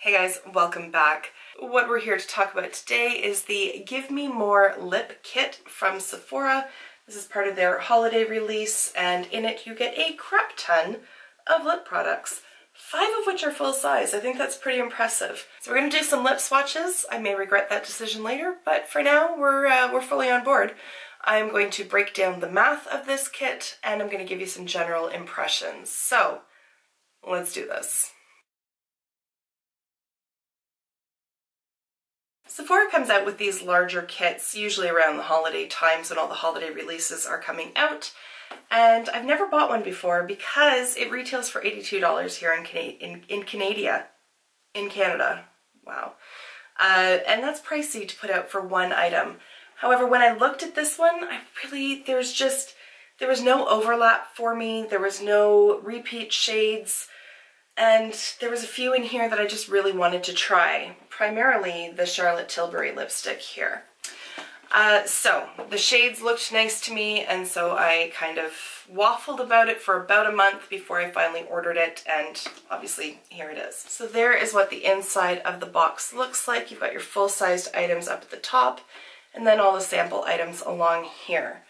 Hey guys, welcome back. What we're here to talk about today is the Give Me More Lip Kit from Sephora. This is part of their holiday release, and in it you get a crap ton of lip products, 5 of which are full size. I think that's pretty impressive. So we're going to do some lip swatches. I may regret that decision later, but for now we're fully on board. I'm going to break down the math of this kit, and I'm going to give you some general impressions. So let's do this. Sephora comes out with these larger kits, usually around the holiday times when all the holiday releases are coming out. And I've never bought one before because it retails for $82 here in Canada. Wow. And that's pricey to put out for one item. However, when I looked at this one, there was no overlap for me. There was no repeat shades. And there was a few in here that I just really wanted to try, primarily the Charlotte Tilbury lipstick here. So the shades looked nice to me, and so I kind of waffled about it for about a month before I finally ordered it, and obviously here it is. So there is what the inside of the box looks like. You've got your full-sized items up at the top, and then all the sample items along here.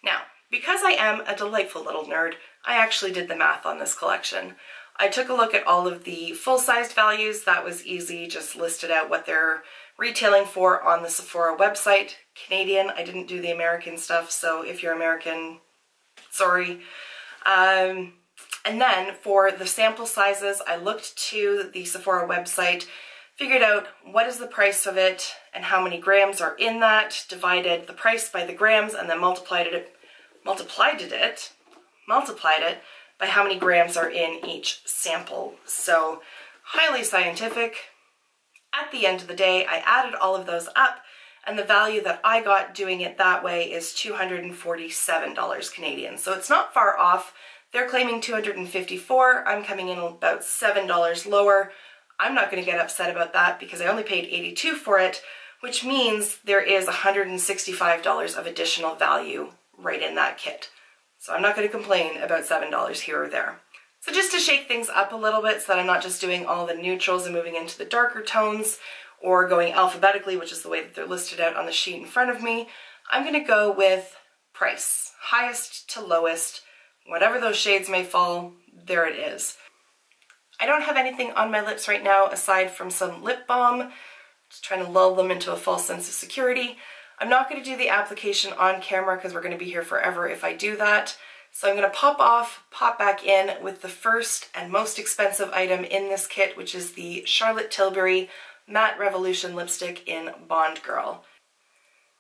Now, because I am a delightful little nerd, I actually did the math on this collection. I took a look at all of the full-sized values. That was easy, just listed out what they're retailing for on the Sephora website. Canadian, I didn't do the American stuff, so if you're American, sorry. And then for the sample sizes, I looked to the Sephora website, figured out what is the price of it and how many grams are in that, divided the price by the grams, and then multiplied it by how many grams are in each sample. So highly scientific. At the end of the day, I added all of those up, and the value that I got doing it that way is $247 Canadian. So it's not far off. They're claiming $254. I'm coming in about $7 lower. I'm not going to get upset about that because I only paid $82 for it, which means there is $165 of additional value right in that kit. So I'm not going to complain about $7 here or there. So just to shake things up a little bit so that I'm not just doing all the neutrals and moving into the darker tones or going alphabetically, which is the way that they're listed out on the sheet in front of me, I'm going to go with price. Highest to lowest, whatever those shades may fall, there it is. I don't have anything on my lips right now aside from some lip balm, just trying to lull them into a false sense of security. I'm not going to do the application on camera because we're going to be here forever if I do that. So I'm going to pop off, pop back in with the first and most expensive item in this kit, which is the Charlotte Tilbury Matte Revolution lipstick in Bond Girl.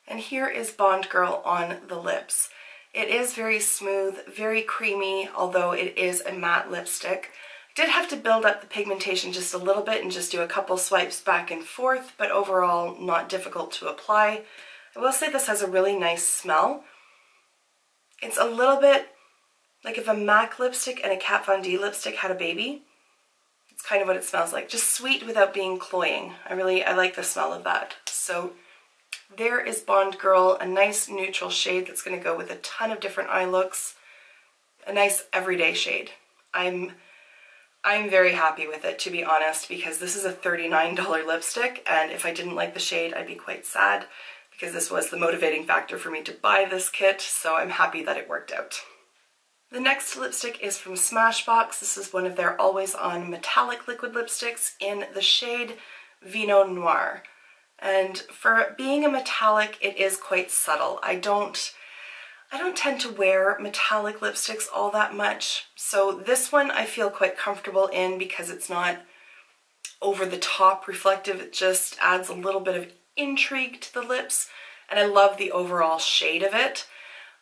And here is Bond Girl on the lips. It is very smooth, very creamy, although it is a matte lipstick. I did have to build up the pigmentation just a little bit and just do a couple swipes back and forth, but overall not difficult to apply. I will say this has a really nice smell. It's a little bit like if a MAC lipstick and a Kat Von D lipstick had a baby. It's kind of what it smells like. Just sweet without being cloying. I like the smell of that. So there is Bond Girl, a nice neutral shade that's going to go with a ton of different eye looks. A nice everyday shade. I'm very happy with it, to be honest, because this is a $39 lipstick, and if I didn't like the shade, I'd be quite sad, because this was the motivating factor for me to buy this kit, so I'm happy that it worked out. The next lipstick is from Smashbox. This is one of their Always On Metallic liquid lipsticks in the shade Vino Noir. And for being a metallic, it is quite subtle. I don't tend to wear metallic lipsticks all that much, so this one I feel quite comfortable in because it's not over the top reflective. It just adds a little bit of intrigue to the lips, and I love the overall shade of it.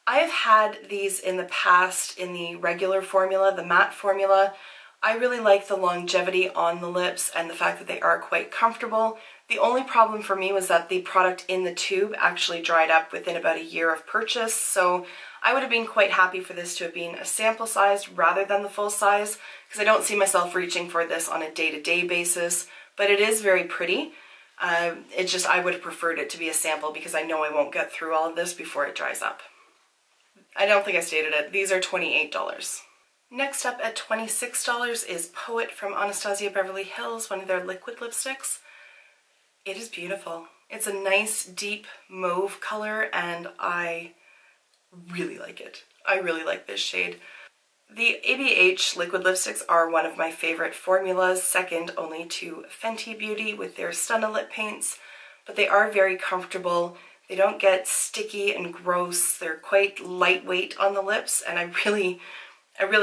I've had these in the past in the regular formula, the matte formula. I really like the longevity on the lips and the fact that they are quite comfortable. The only problem for me was that the product in the tube actually dried up within about a year of purchase, so I would have been quite happy for this to have been a sample size rather than the full size, because I don't see myself reaching for this on a day-to-day basis, but it is very pretty. It's just I would have preferred it to be a sample because I know I won't get through all of this before it dries up. I don't think I stated it. These are $28. Next up at $26 is Poet from Anastasia Beverly Hills, one of their liquid lipsticks. It is beautiful. It's a nice deep mauve color and I really like it. I really like this shade. The ABH liquid lipsticks are one of my favorite formulas, second only to Fenty Beauty with their Stunna lip paints, but they are very comfortable. They don't get sticky and gross. They're quite lightweight on the lips, and I really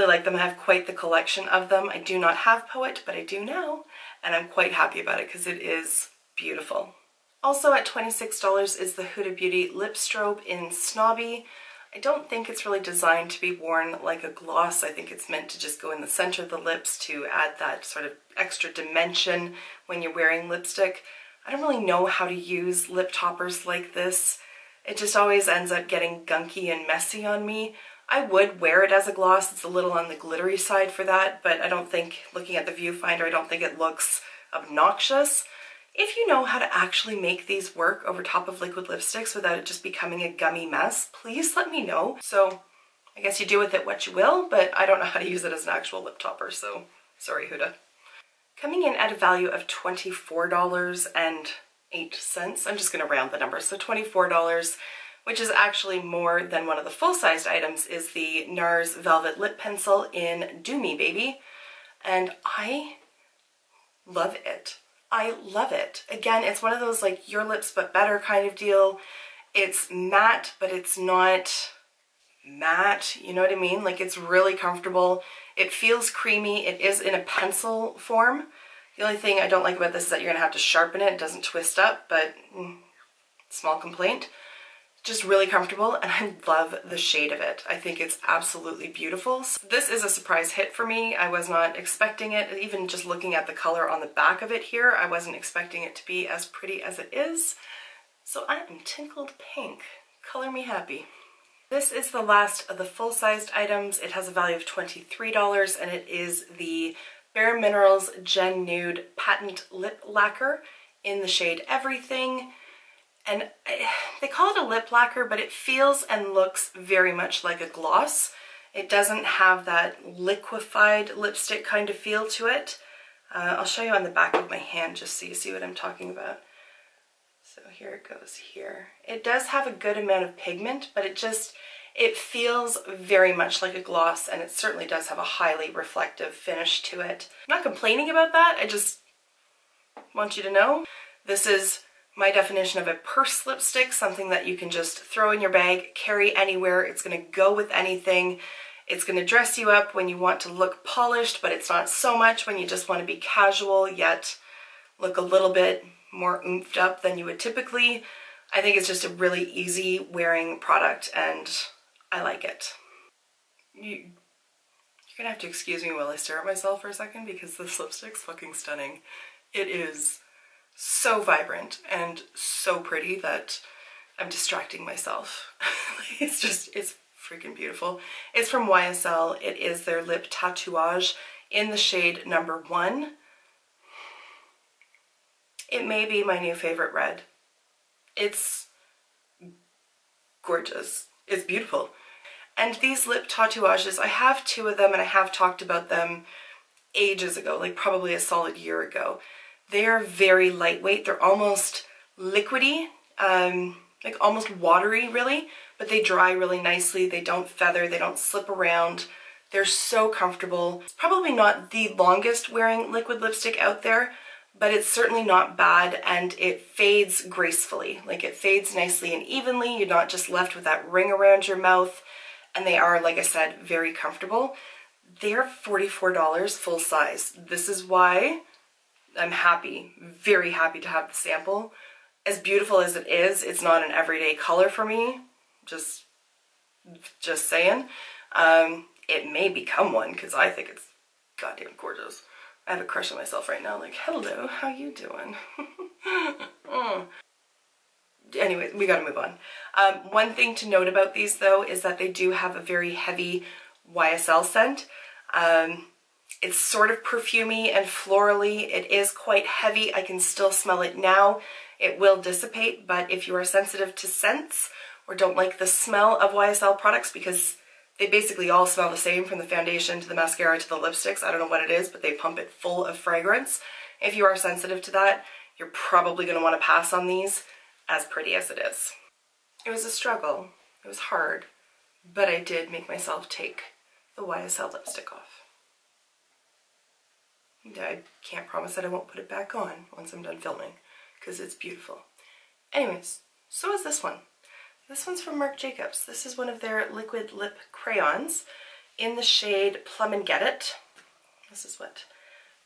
like them. I have quite the collection of them. I do not have Poet, but I do now, and I'm quite happy about it because it is beautiful. Also at $26 is the Huda Beauty Lip Strobe in Snobby. I don't think it's really designed to be worn like a gloss. I think it's meant to just go in the center of the lips to add that sort of extra dimension when you're wearing lipstick. I don't really know how to use lip toppers like this. It just always ends up getting gunky and messy on me. I would wear it as a gloss. It's a little on the glittery side for that, but I don't think, looking at the viewfinder, I don't think it looks obnoxious. If you know how to actually make these work over top of liquid lipsticks without it just becoming a gummy mess, please let me know. So I guess you do with it what you will, but I don't know how to use it as an actual lip topper, so sorry, Huda. Coming in at a value of $24.08, I'm just going to round the numbers, so $24, which is actually more than one of the full-sized items, is the Nars Velvet Lip Pencil in Do Me Baby, and I love it. I love it. Again, it's one of those like your lips but better kind of deal. It's matte, but it's not matte, you know what I mean? Like it's really comfortable. It feels creamy. It is in a pencil form. The only thing I don't like about this is that you're gonna have to sharpen it. It doesn't twist up, but small complaint. Just really comfortable, and I love the shade of it. I think it's absolutely beautiful. So this is a surprise hit for me. I was not expecting it. Even just looking at the color on the back of it here, I wasn't expecting it to be as pretty as it is. So I am tinkled pink. Color me happy. This is the last of the full-sized items. It has a value of $23, and it is the Bare Minerals Gen Nude Patent Lip Lacquer in the shade Everything. And they call it a lip lacquer, but it feels and looks very much like a gloss. It doesn't have that liquefied lipstick kind of feel to it. I'll show you on the back of my hand just so you see what I'm talking about. So here it goes here. It does have a good amount of pigment, but it feels very much like a gloss, and it certainly does have a highly reflective finish to it. I'm not complaining about that. I just want you to know this is my definition of a purse lipstick, something that you can just throw in your bag, carry anywhere. It's going to go with anything. It's going to dress you up when you want to look polished, but it's not so much when you just want to be casual yet look a little bit more oomphed up than you would typically. I think it's just a really easy wearing product, and I like it. You're gonna have to excuse me while I stare at myself for a second because this lipstick's fucking stunning. It is so vibrant and so pretty that I'm distracting myself. It's freaking beautiful. It's from YSL. It is their Lip Tatouage in the shade number 1. It may be my new favorite red. It's gorgeous. It's beautiful. And these lip tatouages, I have 2 of them, and I have talked about them ages ago, like probably a solid year ago. They are very lightweight. They're almost liquidy, like almost watery really, but they dry really nicely. They don't feather, they don't slip around. They're so comfortable. It's probably not the longest wearing liquid lipstick out there, but it's certainly not bad, and it fades gracefully. Like it fades nicely and evenly. You're not just left with that ring around your mouth, and they are, like I said, very comfortable. They're $44 full size. This is why I'm happy, very happy to have the sample. As beautiful as it is, it's not an everyday color for me. Just saying. It may become one because I think it's goddamn gorgeous. I have a crush on myself right now, like, hello, how you doing? Anyway, we gotta move on. One thing to note about these though is that they do have a very heavy YSL scent. It's sort of perfumey and florally. It is quite heavy. I can still smell it now. It will dissipate, but if you are sensitive to scents or don't like the smell of YSL products because They basically all smell the same, from the foundation to the mascara to the lipsticks. I don't know what it is, but they pump it full of fragrance. If you are sensitive to that, you're probably going to want to pass on these, as pretty as it is. It was a struggle. It was hard, but I did make myself take the YSL lipstick off. I can't promise that I won't put it back on once I'm done filming, because it's beautiful. Anyways, so is this one. This one's from Marc Jacobs. This is one of their liquid lip crayons in the shade Plum and Get It. This is what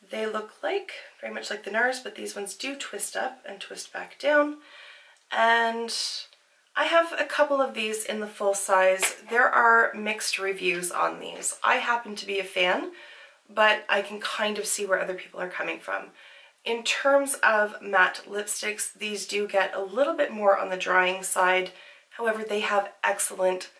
they look like, very much like the Nars, but these ones do twist up and twist back down. And I have a couple of these in the full size. There are mixed reviews on these. I happen to be a fan, but I can kind of see where other people are coming from. In terms of matte lipsticks, these do get a little bit more on the drying side. However, they have excellent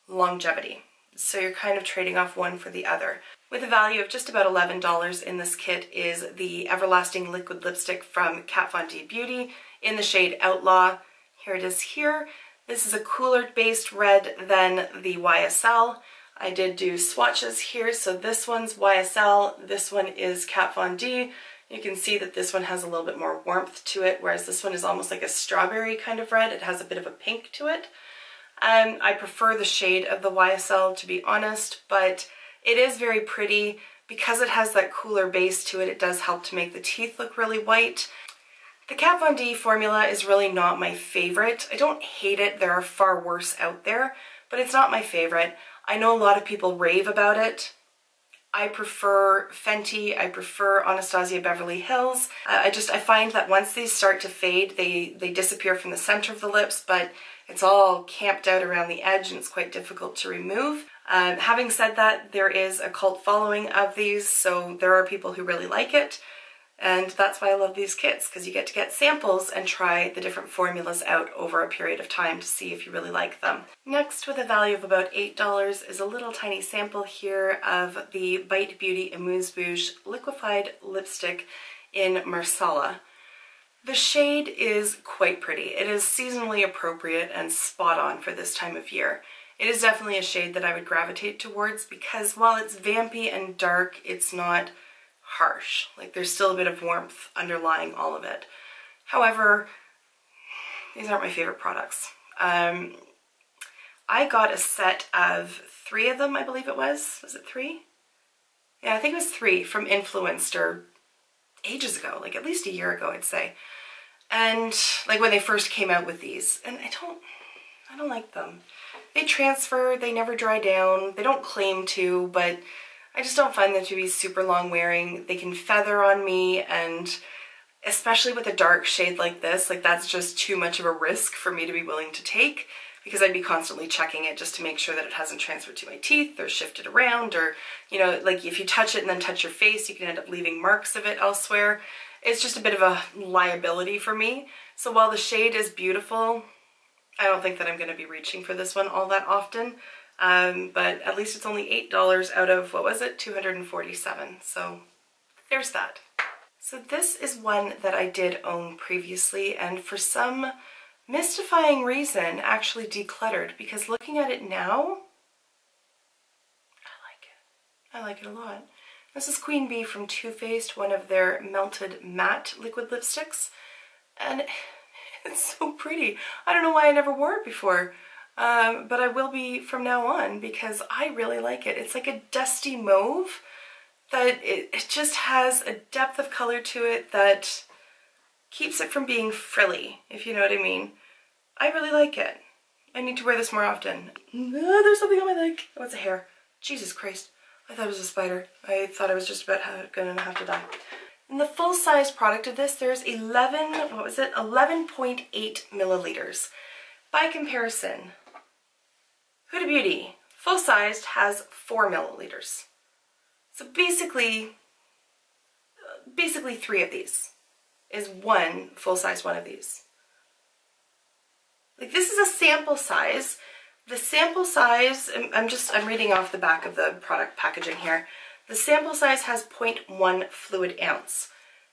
longevity. So you're kind of trading off one for the other. With a value of just about $11 in this kit is the Everlasting Liquid Lipstick from Kat Von D Beauty in the shade Outlaw. Here it is here. This is a cooler based red than the YSL. I did do swatches here, so this one's YSL, this one is Kat Von D. You can see that this one has a little bit more warmth to it, whereas this one is almost like a strawberry kind of red. It has a bit of a pink to it. I prefer the shade of the YSL, to be honest, but it is very pretty. Because it has that cooler base to it, it does help to make the teeth look really white. The Kat Von D formula is really not my favorite. I don't hate it. There are far worse out there, but it's not my favorite. I know a lot of people rave about it. I prefer Fenty, I prefer Anastasia Beverly Hills. I find that once these start to fade, they disappear from the center of the lips, but it's all camped out around the edge and it's quite difficult to remove. Having said that, there is a cult following of these, so there are people who really like it. And that's why I love these kits, because you get to get samples and try the different formulas out over a period of time to see if you really like them. Next, with a value of about $8, is a little tiny sample here of the Bite Beauty Amuse Bouche Liquified Lipstick in Marsala. The shade is quite pretty. It is seasonally appropriate and spot on for this time of year. It is definitely a shade that I would gravitate towards because while it's vampy and dark, it's not harsh. Like, there's still a bit of warmth underlying all of it. However, these aren't my favorite products. I got a set of 3 of them, I believe it was. Was it 3? Yeah, I think it was 3 from Influencer ages ago, like at least a year ago, I'd say. And like when they first came out with these, and I don't like them. They transfer, they never dry down, they don't claim to, but I just don't find them to be super long wearing. They can feather on me, and especially with a dark shade like this, like that's just too much of a risk for me to be willing to take, because I'd be constantly checking it just to make sure that it hasn't transferred to my teeth or shifted around, or, you know, like if you touch it and then touch your face, you can end up leaving marks of it elsewhere. It's just a bit of a liability for me. So while the shade is beautiful, I don't think that I'm going to be reaching for this one all that often. But at least it's only $8 out of, what was it, 247. So there's that. So this is one that I did own previously, and for some mystifying reason actually decluttered, because looking at it now, I like it a lot. This is Queen Bee from Too Faced, one of their melted matte liquid lipsticks, and it's so pretty. I don't know why I never wore it before, but I will be from now on because I really like it. It's like a dusty mauve that it just has a depth of color to it that keeps it from being frilly, if you know what I mean. I really like it. I need to wear this more often. Oh, there's something on my leg. Oh, it's a hair. Jesus Christ. I thought it was a spider. I thought I was just about gonna have to die. In the full-size product of this, there's 11.8 milliliters. By comparison, Huda Beauty, full-sized, has 4 milliliters. So basically 3 of these is one full-size one of these. Like, this is a sample size. The sample size, I'm reading off the back of the product packaging here. The sample size has 0.1 fluid ounce.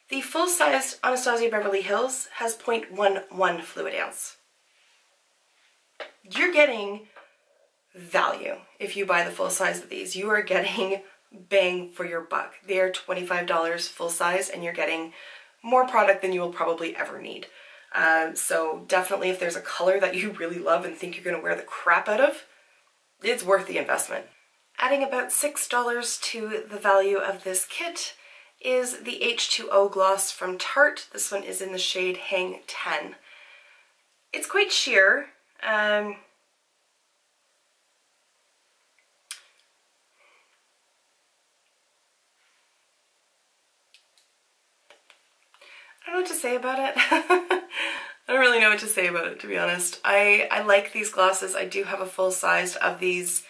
The full-sized Anastasia Beverly Hills has 0.11 fluid ounce. You're getting value. If you buy the full size of these, you are getting bang for your buck. They are $25 full size and you're getting more product than you will probably ever need. So definitely if there's a color that you really love and think you're going to wear the crap out of, it's worth the investment. Adding about $6 to the value of this kit is the H2O gloss from Tarte. This one is in the shade Hang 10. It's quite sheer. I don't know what to say about it. I don't really know what to say about it, to be honest. I like these glosses. I do have a full size of these.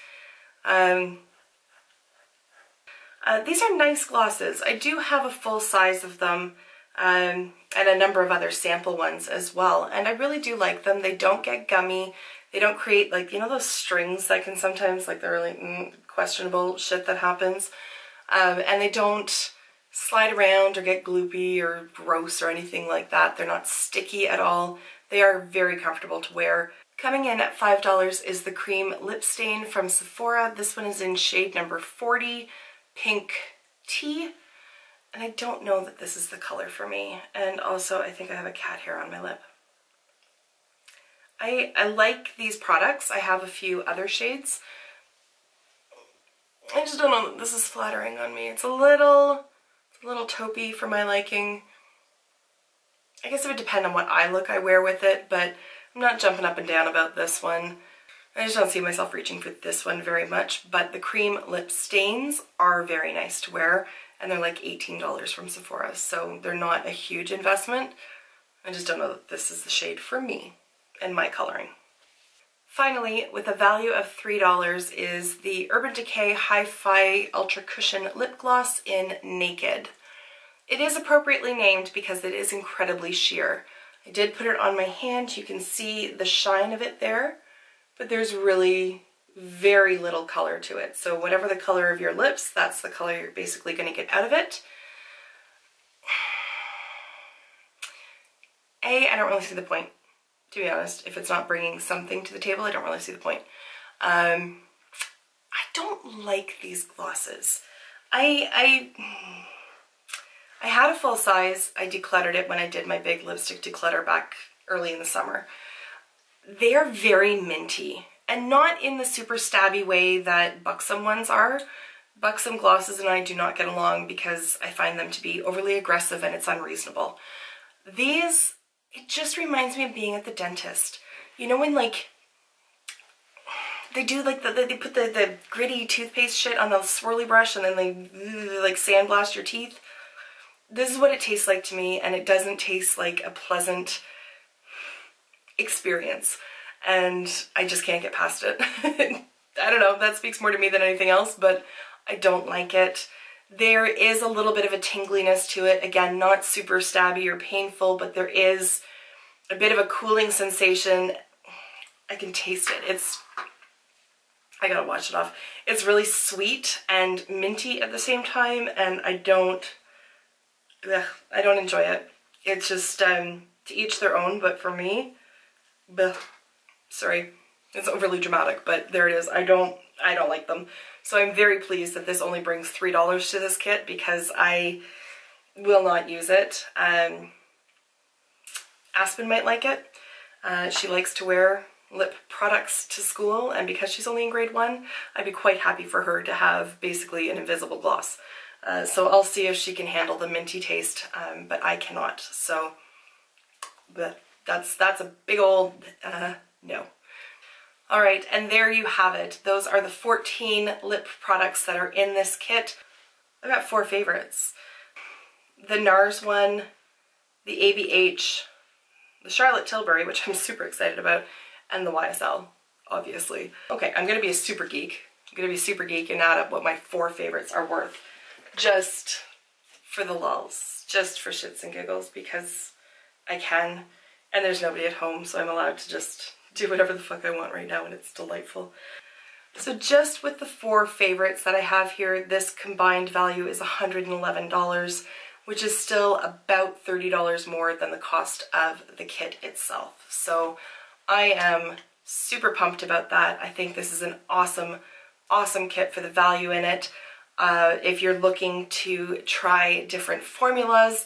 These are nice glosses. I do have a full size of them and a number of other sample ones as well. And I really do like them. They don't get gummy. They don't create, like, you know, those strings that can sometimes, like, the really questionable shit that happens. And they don't slide around or get gloopy or gross or anything like that. They're not sticky at all. They are very comfortable to wear. Coming in at $5 is the Cream Lip Stain from Sephora. This one is in shade number 40, Pink Tea. And I don't know that this is the color for me. And also I think I have a cat hair on my lip. I like these products. I have a few other shades. I just don't know that this is flattering on me. It's a little taupey for my liking. I guess it would depend on what eye look I wear with it, but I'm not jumping up and down about this one. I just don't see myself reaching for this one very much, but the Cream Lip Stains are very nice to wear, and they're like $18 from Sephora, so they're not a huge investment. I just don't know that this is the shade for me and my coloring. Finally, with a value of $3 is the Urban Decay Hi-Fi Ultra Cushion Lip Gloss in Naked. It is appropriately named because it is incredibly sheer. I did put it on my hand. You can see the shine of it there, but there's really very little color to it. So whatever the color of your lips, that's the color you're basically going to get out of it. I don't really see the point, to be honest. If it's not bringing something to the table, I don't really see the point. I don't like these glosses. I had a full size. I decluttered it when I did my big lipstick declutter back early in the summer. They are very minty, and not in the super stabby way that Buxom ones are. Buxom glosses and I do not get along because I find them to be overly aggressive and it's unreasonable. These, it just reminds me of being at the dentist. You know when, like, they do like they put the gritty toothpaste shit on the swirly brush and then they like sandblast your teeth? This is what it tastes like to me, and it doesn't taste like a pleasant experience, and I just can't get past it. I don't know, that speaks more to me than anything else, but I don't like it. There is a little bit of a tingliness to it. Again, not super stabby or painful, but there is a bit of a cooling sensation. I can taste it. I gotta wash it off. It's really sweet and minty at the same time, and I don't enjoy it. It's just, to each their own, but for me, sorry, it's overly dramatic, but there it is. I don't like them. So I'm very pleased that this only brings $3 to this kit because I will not use it. Aspen might like it. She likes to wear lip products to school, and because she's only in grade 1, I'd be quite happy for her to have basically an invisible gloss. So I'll see if she can handle the minty taste, but I cannot. So that's a big old no. All right, and there you have it. Those are the 14 lip products that are in this kit. I've got 4 favorites. The Nars one, the ABH, the Charlotte Tilbury, which I'm super excited about, and the YSL, obviously. Okay, I'm gonna be a super geek. I'm gonna be super geek and add up what my 4 favorites are worth, just for the lulz, just for shits and giggles, because I can, and there's nobody at home, so I'm allowed to just do whatever the fuck I want right now, and it's delightful. So just with the 4 favorites that I have here, this combined value is $111, which is still about $30 more than the cost of the kit itself. So I am Super pumped about that. I think this is an awesome, awesome kit for the value in it. If you're looking to try different formulas,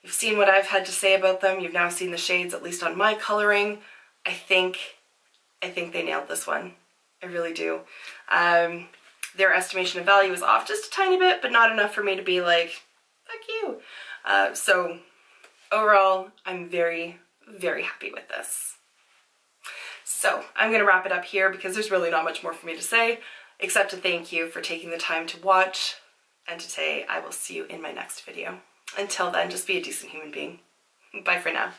you've seen what I've had to say about them. You've now seen the shades, at least on my coloring. I think they nailed this one. I really do. Their estimation of value is off just a tiny bit, but not enough for me to be like, fuck you. So overall, I'm very, very happy with this. So I'm going to wrap it up here because there's really not much more for me to say, except to thank you for taking the time to watch and to say I will see you in my next video. Until then, just be a decent human being. Bye for now.